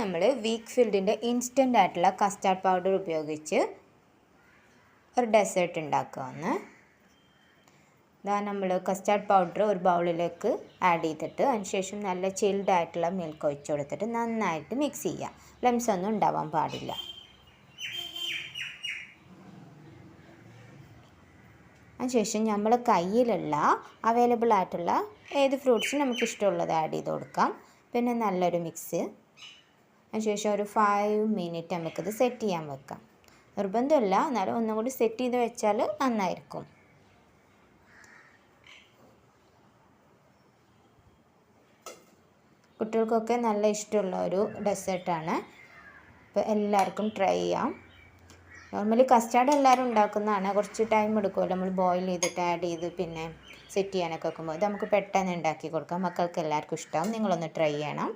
നമ്മൾ week ഫീൽഡിൻ്റെ instant ആയിട്ടുള്ള custard powder ഉപയോഗിച്ച് ഒരു ഡെസേർട്ട് ഉണ്ടാക്കുകയാണ്. ഇതാ നമ്മൾ കസ്റ്റാർഡ് പൗഡർ ഒരു ബൗളിലേക്ക് ആഡ് ചെയ്തിട്ട് അതിനുശേഷം നല്ല ചിൽഡ് ആയിട്ടുള്ള മിൽക്ക് ഒഴിച്ച് കൊടുത്തിട്ട് നന്നായിട്ട് മിക്സ് ചെയ്യുക. ലംസ് ഒന്നും ഉണ്ടാവാൻ പാടില്ല. അതിനുശേഷം നമ്മൾ കയ്യിലുള്ള അവൈലബിൾ ആയിട്ടുള്ള ഏത് ഫ്രൂട്ട്സും നമുക്ക് ഇഷ്ടമുള്ളത് ആഡ് ചെയ്ത് കൊടുക്കാം. പിന്നെ നല്ലൊരു മിക്സ്. അതിനുശേഷം ഒരു 5 മിനിറ്റ് നമുക്കിത് സെറ്റ് ചെയ്യാൻ വെക്കാം. നിർബന്ധമില്ല, എന്നാലും ഒന്നും കൂടി സെറ്റ് ചെയ്ത് വെച്ചാൽ നന്നായിരിക്കും. കുട്ടികൾക്കൊക്കെ നല്ല ഇഷ്ടമുള്ള ഒരു ഡെസേർട്ടാണ്. അപ്പോൾ എല്ലാവർക്കും ട്രൈ ചെയ്യാം. നോർമലി കസ്റ്റാർഡ് എല്ലാവരും ഉണ്ടാക്കുന്നതാണ്. കുറച്ച് ടൈം എടുക്കുമല്ലോ, നമ്മൾ ബോയിൽ ചെയ്തിട്ട് ആഡ് ചെയ്ത് പിന്നെ സെറ്റ് ചെയ്യാനൊക്കെ വെക്കുമ്പോൾ. ഇത് നമുക്ക് പെട്ടെന്ന് ഉണ്ടാക്കി കൊടുക്കാം. മക്കൾക്ക് എല്ലാവർക്കും ഇഷ്ടമാവും. നിങ്ങളൊന്ന് ട്രൈ ചെയ്യണം.